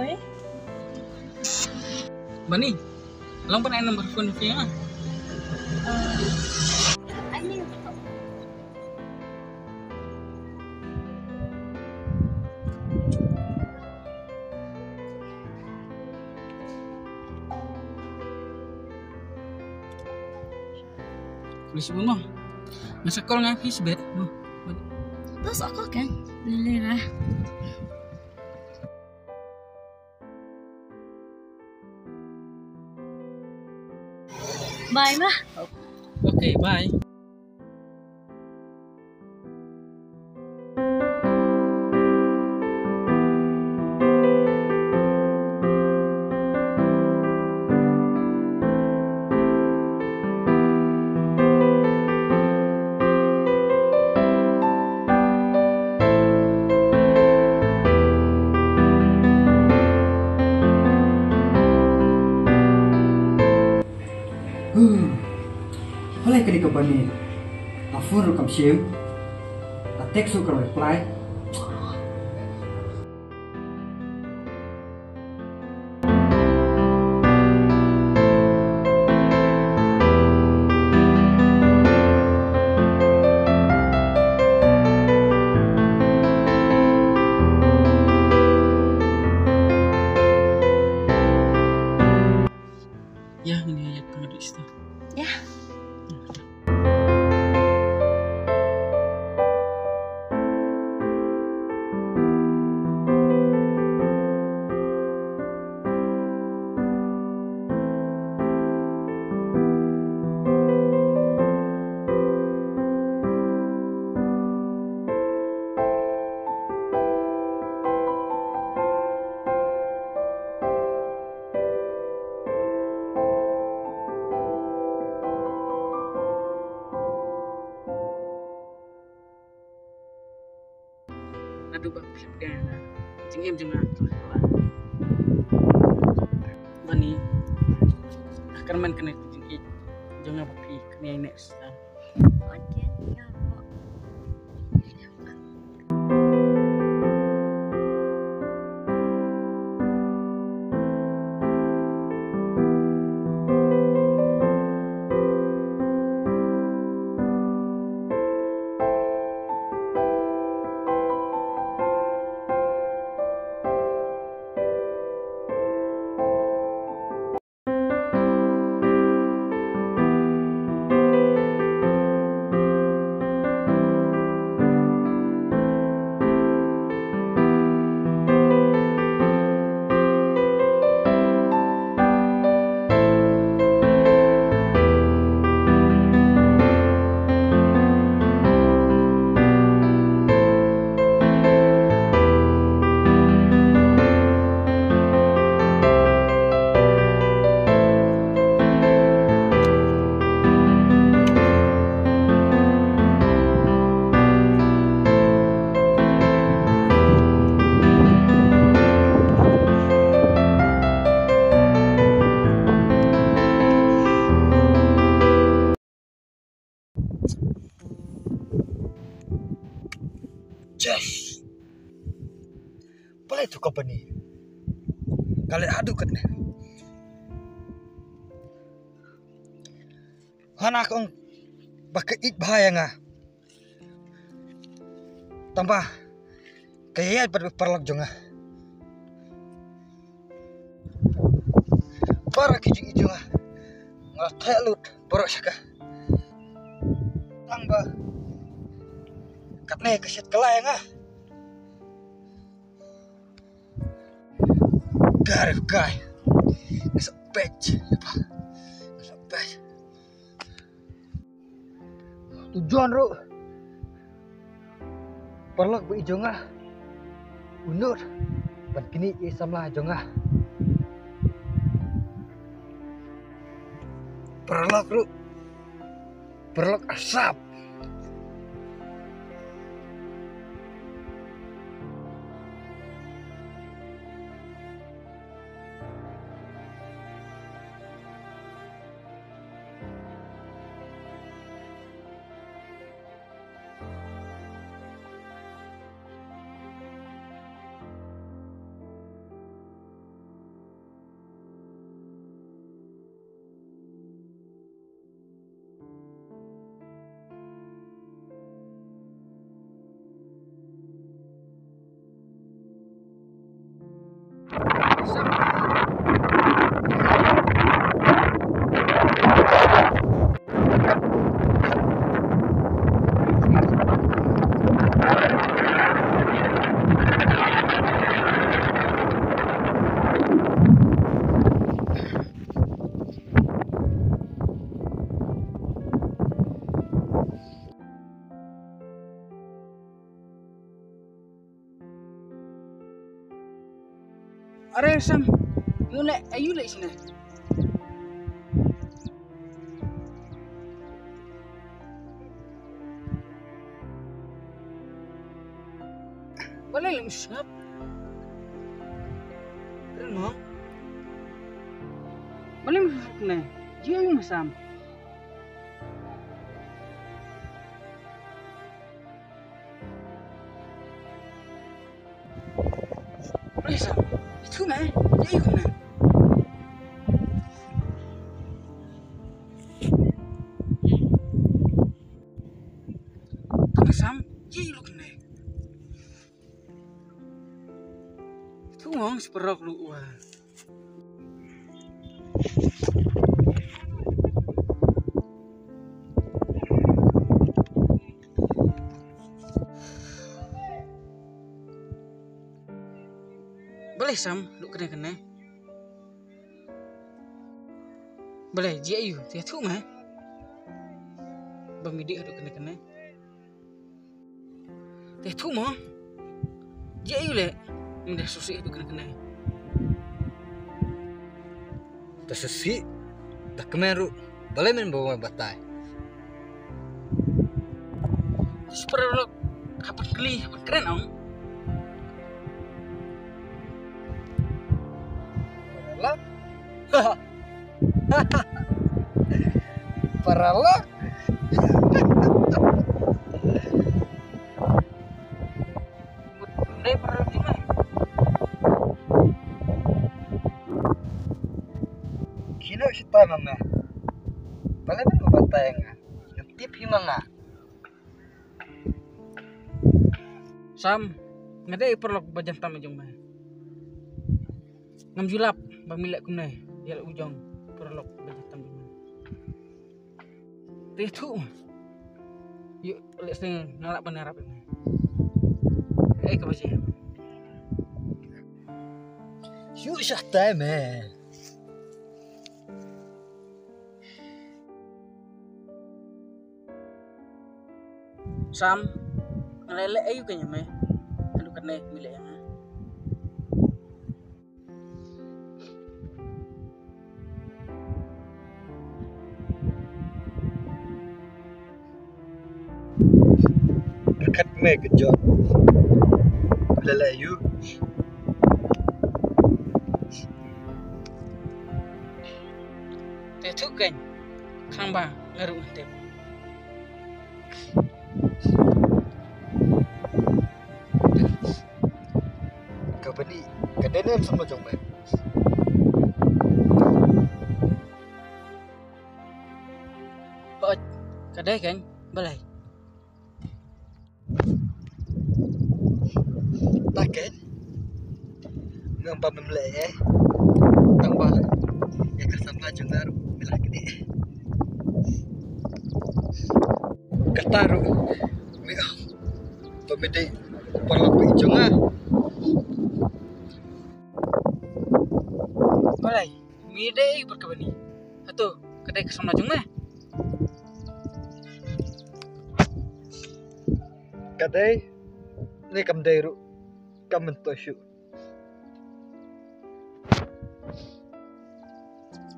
ơi. Bani, long pernah nomor phone via. Anh đi. Tulis mo. Nasa call nga Hisbet. Terus aku kan lili lah. Bye mah. Okay, bye. Holeh kini company, a phone rukam shim, a text rukam reply. Ya, ini ya tengah itu. Ya. Aduh bang, pilihan jengim jengat lah. Bani, akan main kena jengit, jangan pakai kena ini setan. Oke. Ya. Yes. Boleh tu company. Kalian adu kan? Hana kong pakai it bahaya nga. Tambah kaya perlak jonga. Para kijing ijonga. Ngatelut borok saka. Tambah katne kaset kelai nga. Garif kai. Nasa page, apa? Nasa page. Tujuan ro. Perlak bu ijonga. Unur. Ban kini isamlah jonga. Perlak ro. Perlak asap. Are Sam, ayu lek sini. Boleh lek musab. Terima. Boleh musab kena. Dia ayu Sam. Boleh Sam. Itu mah, dia ayu kena. Sam, dia ayu kena. Itu mah seperok lu wah. Boleh Sam, lu kena. Boleh, dia ayu, dia tu mah. Bamidik lu kena. Dia tu mah. Dia ayu lek. Minda susik lu kena. Tersesi, tak kemeru. Boleh main bawa batai. Super lu kapan kali, kapan keren om. Paralak. Paralak. Dai paralak di mana? Kino kita mama. Boleh main bawa batai nga. Yang tip himanga. Sam, ngadai perlok bajan tam jong mah. Ngam julap bamilak kumnai, yal ujong perlok bajan tam jong mah. Teh tu. Yuk, lek sing ngalak panarap ni. Ke baca. Yuk syahtai meh. Sam, ngalele ayu kanya meh. Aduh kena milik yang. Berkat meh kejot. Lelayu. Teh tu kan. Kang ba ngaru teh. Kapani, kadenen sama jong meh. Baot, kadai kan, balai. Taken. Ngamba memleh. Tambah. Ya kasama jong ngaru bilah gede. Kataru. Mi. Pemede perlu pijong ah. Balai, mide berkebani. Atau kadai kesama jong mah. Kadai ni kam dairu kam mentosyu.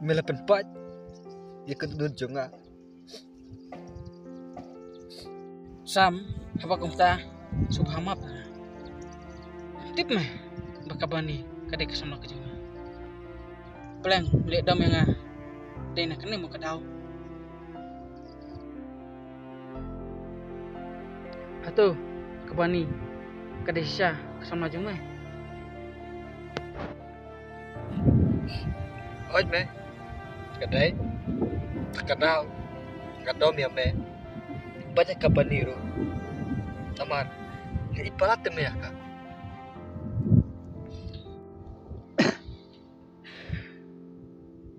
Mela penpat ya kedun jonga. Sam, apa kumta subhamap. Tip mah bakabani kadai kesama ke jong. Pelang lihat dam yang dai nak kena mau kadau. Atau kebani kadai sisa kesama jong mah. Oj meh. Kadai. Kadau. Kadau mi meh. Banyak kabani ro. Tamar. Ya ipalat meh ka.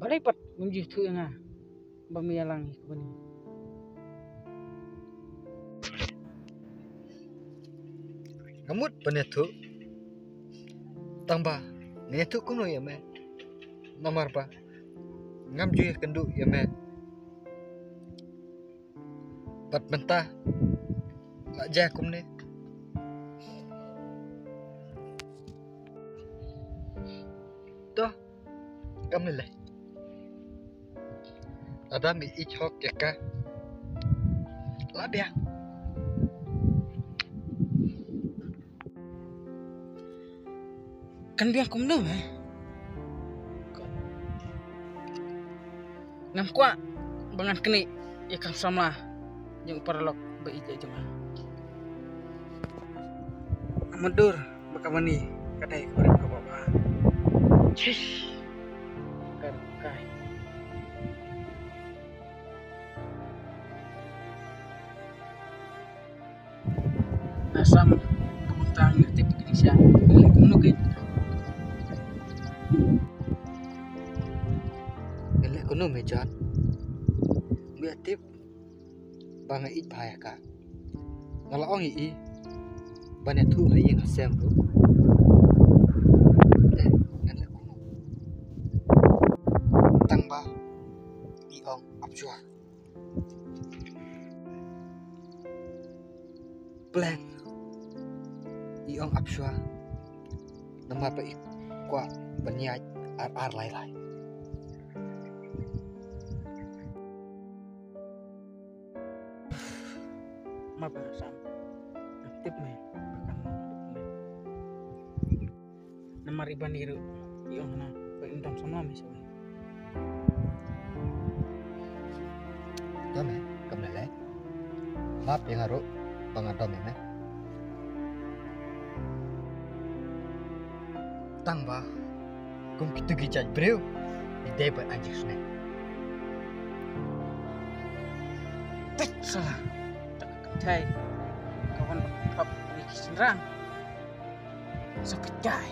Kadai pat menjuh tu yang bami alang bani. Ngamut panetu tamba netu kuno ya me namar ba ngam juye kendu ya me pat mentah la jakum ne toh kam le ada mi ich hok ya ka la bia Kan biang kum dum ngam kwa bangan kini ya kang sama yang paralok ba ija jema. Amadur bakabani kadai kurang ka bapa. Cish. Kan kai. Asam kemuntang ngerti Indonesia. Lek menugit. Ele kuno me jan mi atip banga ich bahaya ka ngala ong i bane tu ai yang sem tu ele kuno tangba i ong apjua plan i ong apjua nama pa ik kwa banyai ar lai lai Mapa sam tip me akan namar iban iru iong na pa indam sama me sawi dome kamle map yang aro bangadom me tangba kum kitu gijaj breu di deba anjing snack salah Thầy kawan pap wiki senrang sakit kai